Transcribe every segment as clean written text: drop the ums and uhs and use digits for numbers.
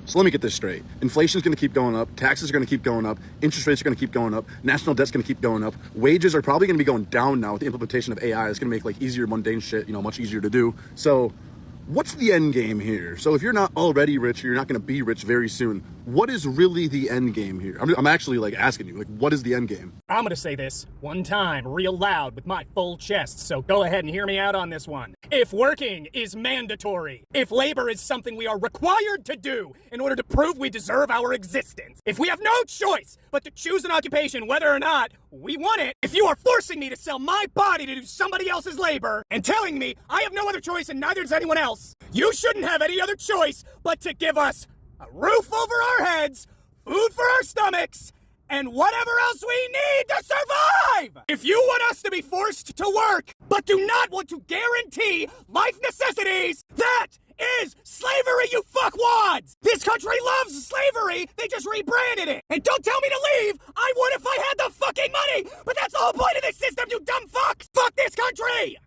So let me get this straight. Inflation is going to keep going up. Taxes are going to keep going up. Interest rates are going to keep going up. National debt's going to keep going up. Wages are probably going to be going down now with the implementation of AI. It's going to make like easier, mundane shit, much easier to do. So what's the end game here? So if you're not already rich, or you're not going to be rich very soon, what is really the end game here? I'm actually like asking you, like, what is the end game? I'm going to say this one time real loud with my full chest, so go ahead and hear me out on this one. If working is mandatory, if labor is something we are required to do in order to prove we deserve our existence, if we have no choice but to choose an occupation whether or not we want it, if you are forcing me to sell my body to do somebody else's labor and telling me I have no other choice and neither does anyone else, you shouldn't have any other choice but to give us a roof over our heads, food for our stomachs, and whatever else we need to survive! If you want us to be forced to work, but do not want to guarantee life necessities, that is slavery, you fuckwads! This country loves slavery, they just rebranded it! And don't tell me to leave! I would if I had the fucking money! But that's the whole point of this system, you dumb fucks! Fuck this country!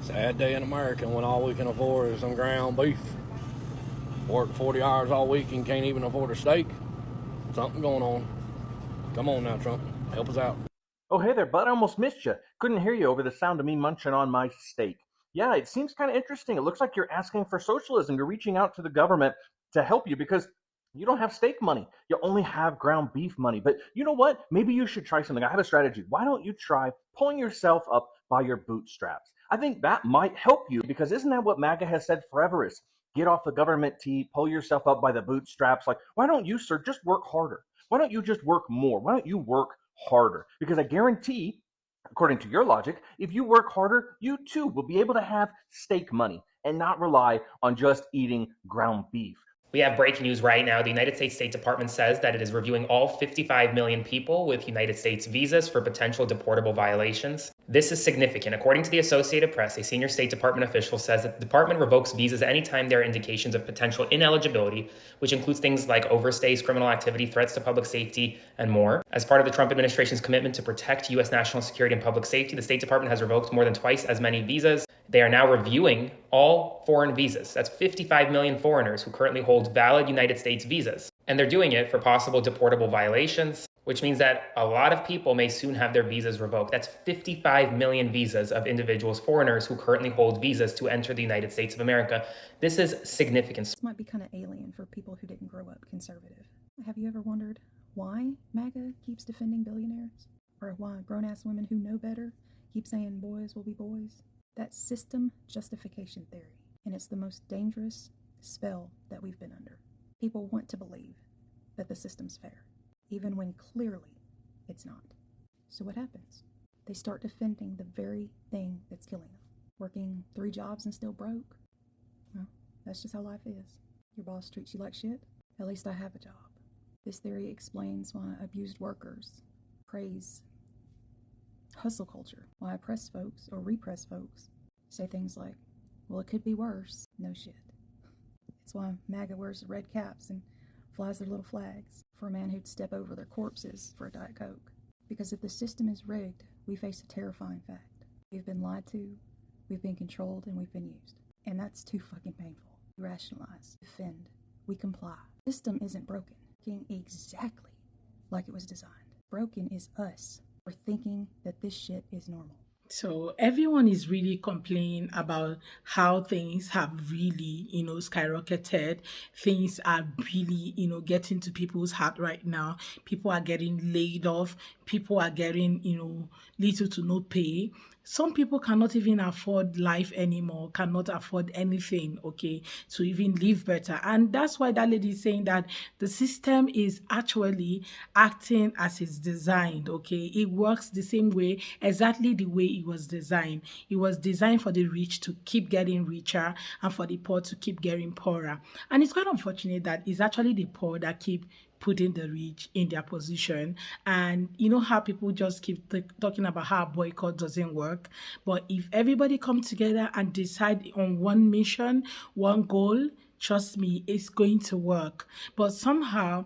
Sad day in America when all we can afford is some ground beef. Work 40 hours all week and can't even afford a steak. Something going on. Come on now, Trump. Help us out. Oh, hey there, bud. I almost missed you. Couldn't hear you over the sound of me munching on my steak. Yeah, it seems kind of interesting. It looks like you're asking for socialism. You're reaching out to the government to help you because you don't have steak money. You only have ground beef money. But you know what? Maybe you should try something. I have a strategy. Why don't you try pulling yourself up by your bootstraps? I think that might help you because isn't that what MAGA has said forever is get off the government tee, pull yourself up by the bootstraps. Like, why don't you, sir, just work harder? Why don't you just work more? Why don't you work harder? Because I guarantee, according to your logic, if you work harder, you too will be able to have steak money and not rely on just eating ground beef. We have breaking news right now. The United States State Department says that it is reviewing all 55 million people with United States visas for potential deportable violations. This is significant. According to the Associated Press, a senior State Department official says that the department revokes visas anytime there are indications of potential ineligibility, which includes things like overstays, criminal activity, threats to public safety, and more. As part of the Trump administration's commitment to protect U.S. national security and public safety, the State Department has revoked more than twice as many visas. They are now reviewing all foreign visas. That's 55 million foreigners who currently hold valid United States visas. And they're doing it for possible deportable violations, which means that a lot of people may soon have their visas revoked. That's 55 million visas of individuals, foreigners who currently hold visas to enter the United States of America. This is significant. This might be kind of alien for people who didn't grow up conservative. Have you ever wondered why MAGA keeps defending billionaires? Or why grown-ass women who know better keep saying boys will be boys? That's system justification theory, and it's the most dangerous spell that we've been under. People want to believe that the system's fair, even when clearly it's not. So what happens? They start defending the very thing that's killing them. Working 3 jobs and still broke? Well, that's just how life is. Your boss treats you like shit? At least I have a job. This theory explains why abused workers praise hustle culture, why oppressed folks or repressed folks say things like, well, it could be worse. No shit. It's why MAGA wears red caps and flies their little flags for a man who'd step over their corpses for a Diet Coke. Because if the system is rigged, we face a terrifying fact. We've been lied to, we've been controlled, and we've been used. And that's too fucking painful. We rationalize, defend, we comply. The system isn't broken. It's exactly like it was designed. Broken is us. We're thinking that this shit is normal. So everyone is really complaining about how things have really, skyrocketed. Things are really, getting to people's heart right now. People are getting laid off. People are getting, little to no pay. Some people cannot even afford life anymore, cannot afford anything, to even live better. And that's why that lady is saying that the system is actually acting as it's designed, It works the same way, exactly the way it was designed. It was designed for the rich to keep getting richer and for the poor to keep getting poorer. And it's quite unfortunate that it's actually the poor that keep putting the rich in their position. And you know how people just keep talking about how boycott doesn't work. But if everybody come together and decide on one mission, one goal, trust me, it's going to work. But somehow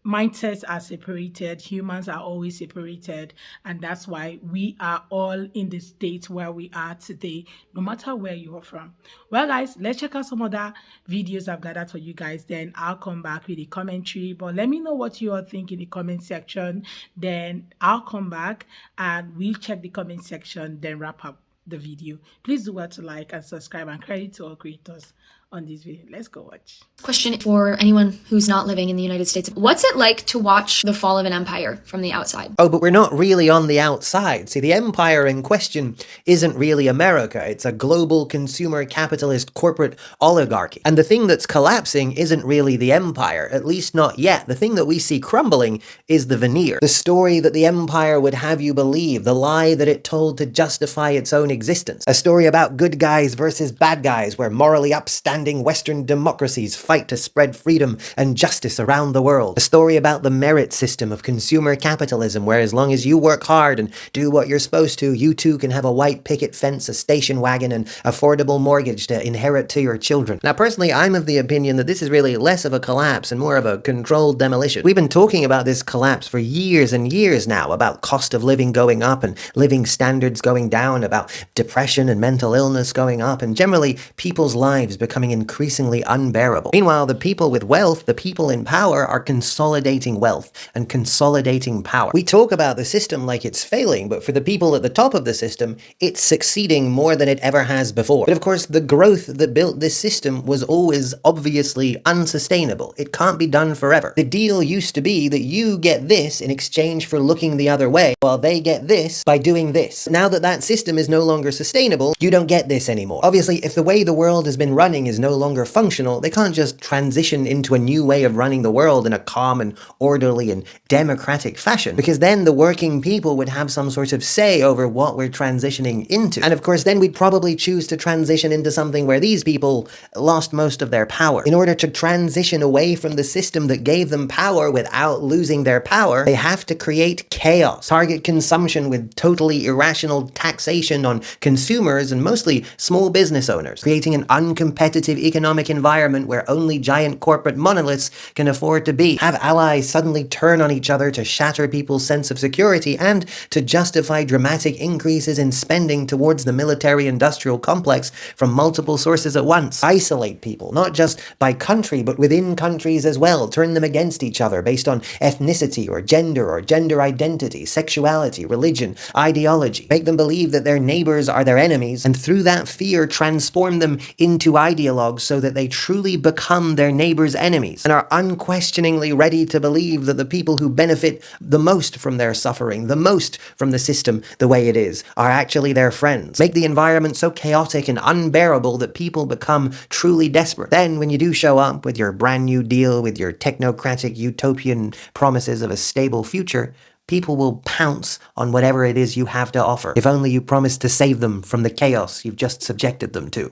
mindsets are separated, humans are always separated, and that's why we are all in the state where we are today, no matter where you are from. Well, guys, let's check out some other videos I've gathered for you guys. Then I'll come back with a commentary, but let me know what you all think in the comment section. Then I'll come back and we'll check the comment section, then wrap up the video. Please do well to like and subscribe, and credit to all creators on this video. Let's go watch. Question for anyone who's not living in the United States. What's it like to watch the fall of an empire from the outside? Oh, but we're not really on the outside. See, the empire in question isn't really America. It's a global consumer capitalist corporate oligarchy. And the thing that's collapsing isn't really the empire, at least not yet. The thing that we see crumbling is the veneer. The story that the empire would have you believe, the lie that it told to justify its own existence. A story about good guys versus bad guys, where morally upstanding Western democracies fight to spread freedom and justice around the world. A story about the merit system of consumer capitalism, where as long as you work hard and do what you're supposed to, you too can have a white picket fence, a station wagon, and affordable mortgage to inherit to your children. Now, personally, I'm of the opinion that this is really less of a collapse and more of a controlled demolition. We've been talking about this collapse for years and years now, about cost of living going up and living standards going down, about depression and mental illness going up, and generally people's lives becoming increasingly unbearable. Meanwhile, the people with wealth, the people in power, are consolidating wealth and consolidating power. We talk about the system like it's failing, but for the people at the top of the system, it's succeeding more than it ever has before. But of course, the growth that built this system was always obviously unsustainable. It can't be done forever. The deal used to be that you get this in exchange for looking the other way, while they get this by doing this. Now that that system is no longer sustainable, you don't get this anymore. Obviously, if the way the world has been running is no longer functional, they can't just transition into a new way of running the world in a calm and orderly and democratic fashion, because then the working people would have some sort of say over what we're transitioning into. And of course, then we'd probably choose to transition into something where these people lost most of their power. In order to transition away from the system that gave them power without losing their power, they have to create chaos, target consumption with totally irrational taxation on consumers and mostly small business owners, creating an uncompetitive economic environment where only giant corporate monoliths can afford to be. Have allies suddenly turn on each other to shatter people's sense of security and to justify dramatic increases in spending towards the military-industrial complex from multiple sources at once. Isolate people, not just by country, but within countries as well. Turn them against each other based on ethnicity or gender identity, sexuality, religion, ideology. Make them believe that their neighbors are their enemies, and through that fear transform them into ideologues so that they truly become their neighbors' enemies and are unquestioningly ready to believe that the people who benefit the most from their suffering, the most from the system the way it is, are actually their friends. Make the environment so chaotic and unbearable that people become truly desperate. Then, when you do show up with your brand new deal, with your technocratic utopian promises of a stable future, people will pounce on whatever it is you have to offer, if only you promise to save them from the chaos you've just subjected them to.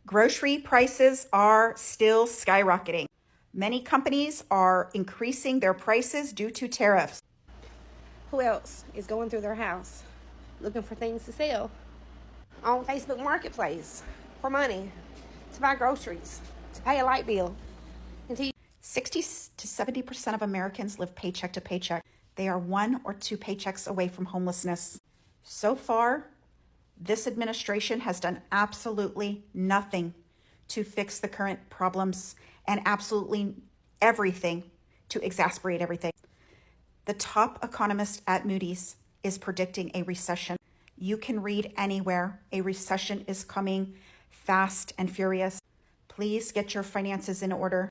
Grocery prices are still skyrocketing. Many companies are increasing their prices due to tariffs. Who else is going through their house looking for things to sell on Facebook Marketplace for money, to buy groceries, to pay a light bill? 60 to 70% of Americans live paycheck to paycheck. They are 1 or 2 paychecks away from homelessness. So far, this administration has done absolutely nothing to fix the current problems and absolutely everything to exacerbate everything. The top economist at Moody's is predicting a recession. You can read anywhere, a recession is coming fast and furious. Please get your finances in order.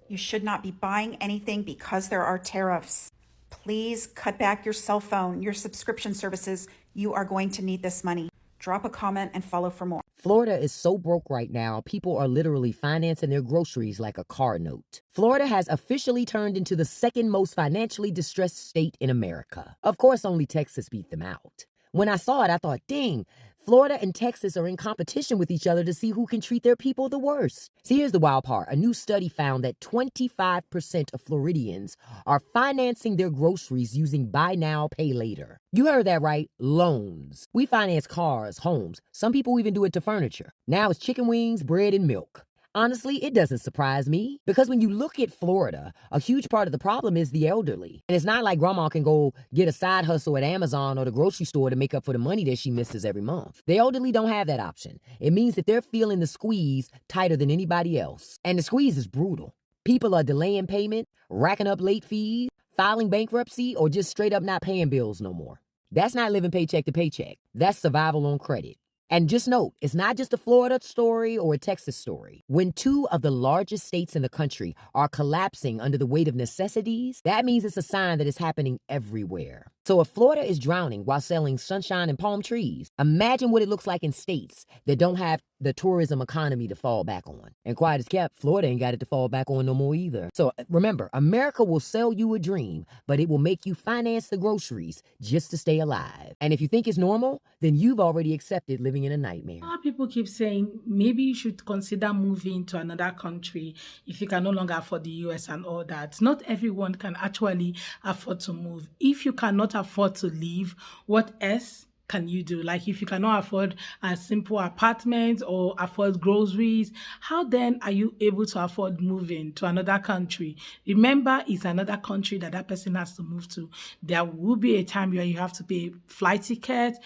You should not be buying anything because there are tariffs. Please cut back your cell phone, your subscription services. You are going to need this money. Drop a comment and follow for more. Florida is so broke right now, people are literally financing their groceries like a car note. Florida has officially turned into the second most financially distressed state in America. Of course, only Texas beat them out. When I saw it, I thought, dang, Florida and Texas are in competition with each other to see who can treat their people the worst. See, here's the wild part. A new study found that 25% of Floridians are financing their groceries using buy now, pay later. You heard that right, loans. We finance cars, homes. Some people even do it to furniture. Now it's chicken wings, bread, and milk. Honestly, it doesn't surprise me because when you look at Florida, a huge part of the problem is the elderly. And it's not like grandma can go get a side hustle at Amazon or the grocery store to make up for the money that she misses every month. The elderly don't have that option. It means that they're feeling the squeeze tighter than anybody else. And the squeeze is brutal. People are delaying payment, racking up late fees, filing bankruptcy, or just straight up not paying bills no more. That's not living paycheck to paycheck. That's survival on credit. And just note, it's not just a Florida story or a Texas story. When two of the largest states in the country are collapsing under the weight of necessities, that means it's a sign that it's happening everywhere. So if Florida is drowning while selling sunshine and palm trees, imagine what it looks like in states that don't have the tourism economy to fall back on. And quiet as kept, Florida ain't got it to fall back on no more either. So remember, America will sell you a dream, but it will make you finance the groceries just to stay alive. And if you think it's normal, then you've already accepted living in a nightmare. A lot of people keep saying maybe you should consider moving to another country if you can no longer afford the US and all that. Not everyone can actually afford to move. If you cannot afford to leave, what else can you do? Like if you cannot afford a simple apartment or afford groceries, how then are you able to afford moving to another country? Remember, it's another country that person has to move to. There will be a time where you have to pay flight ticket,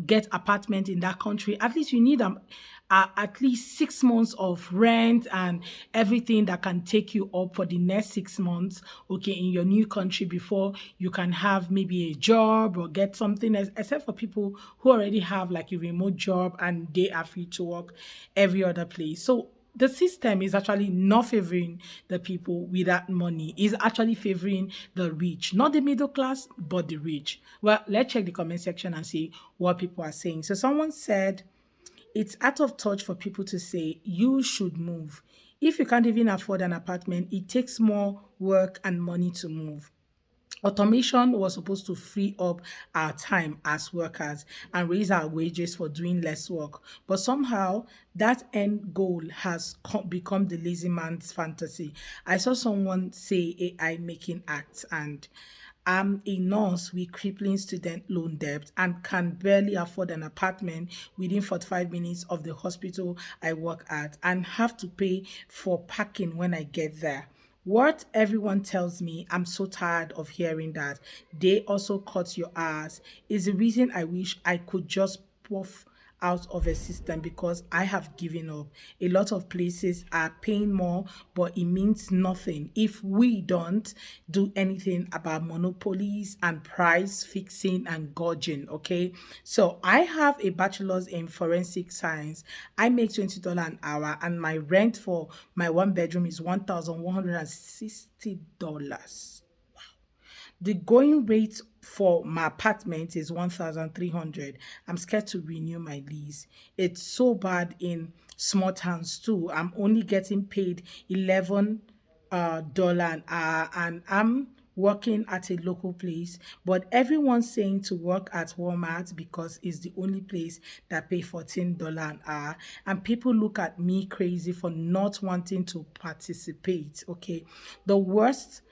get apartment in that country. At least you need at least 6 months of rent and everything that can take you up for the next 6 months, okay, in your new country before you can have maybe a job or get something else, except for people who already have like a remote job and they are free to work every other place. So the system is actually not favoring the people with that money. It's actually favoring the rich, not the middle class, but the rich. Well, let's check the comment section and see what people are saying. So someone said, it's out of touch for people to say you should move. If you can't even afford an apartment, it takes more work and money to move. Automation was supposed to free up our time as workers and raise our wages for doing less work. But somehow that end goal has become the lazy man's fantasy. I saw someone say AI making acts, and I'm a nurse with crippling student loan debt and can barely afford an apartment within 45 minutes of the hospital I work at and have to pay for parking when I get there. What everyone tells me, I'm so tired of hearing that they also cut your ass, is the reason I wish I could just puff out of a system because I have given up. A lot of places are paying more, but it means nothing if we don't do anything about monopolies and price fixing and gouging, okay? So I have a bachelor's in forensic science. I make $20 an hour and my rent for my one bedroom is $1,160. The going rate for my apartment is $1,300. I'm scared to renew my lease. It's so bad in small towns too. I'm only getting paid $11 an hour and I'm working at a local place, but everyone's saying to work at Walmart because it's the only place that pay $14 an hour, and people look at me crazy for not wanting to participate, okay? The worst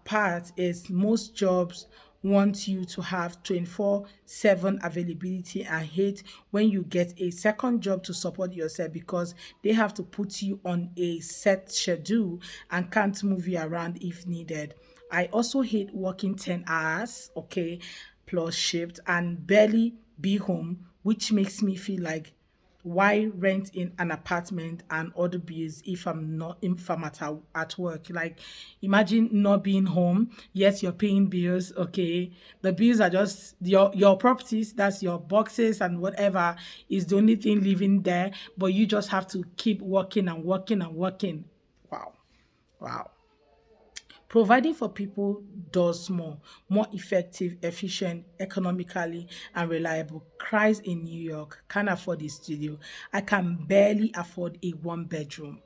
part is most jobs want you to have 24/7 availability and hate when you get a second job to support yourself because they have to put you on a set schedule and can't move you around if needed. I also hate working 10 hours, okay, plus shift and barely be home, which makes me feel like why rent in an apartment and other bills if I'm at work? Like imagine not being home, yes, you're paying bills, okay. The bills are just your properties, that's your boxes and whatever is the only thing living there, but you just have to keep working and working and working. Wow. Providing for people does more effective, efficient, economically, and reliable. Cries in New York, can't afford a studio. I can barely afford a one bedroom.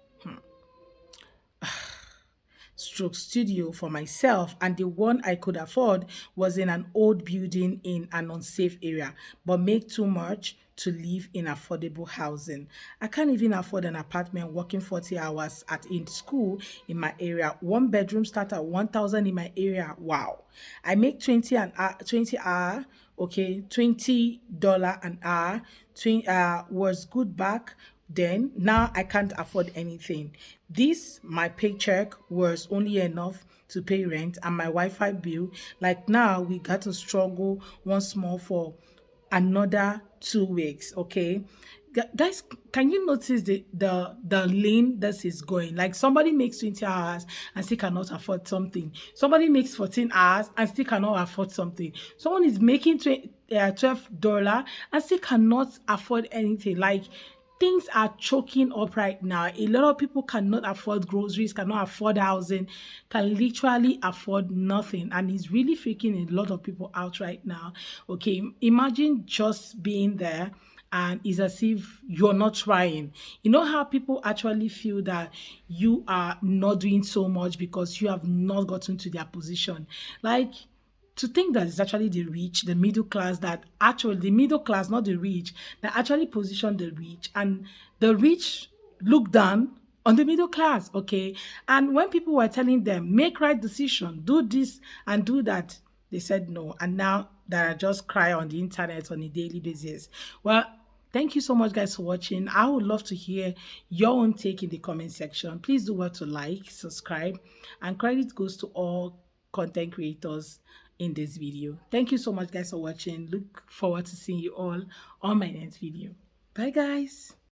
Stroke studio for myself, and the one I could afford was in an old building in an unsafe area, but make too much to live in affordable housing. I can't even afford an apartment working 40 hours in school in my area. One bedroom start at 1,000 in my area. Wow. I make 20 hour, okay, $20 an hour. Was good back then now I can't afford anything. This, my paycheck was only enough to pay rent and my Wi-Fi bill. Like now we got to struggle once more for another 2 weeks. Okay, guys, can you notice the lane this is going? Like somebody makes 20 hours and still cannot afford something. Somebody makes 14 hours and still cannot afford something. Someone is making $12 and still cannot afford anything. Like things are choking up right now. A lot of people cannot afford groceries, cannot afford housing, can literally afford nothing. And it's really freaking a lot of people out right now. Okay, imagine just being there and it's as if you're not trying. You know how people actually feel that you are not doing so much because you have not gotten to their position. Like, to think that it's actually the rich, the middle class, that actually the middle class, not the rich, that actually position the rich, and the rich look down on the middle class, okay? And when people were telling them, make right decision, do this and do that, they said no. And now they are just cry on the internet on a daily basis. Well, thank you so much, guys, for watching. I would love to hear your own take in the comment section. Please do what to like, subscribe, and credit goes to all content creators in this video. Thank you so much, guys, for watching. Look forward to seeing you all on my next video. Bye, guys.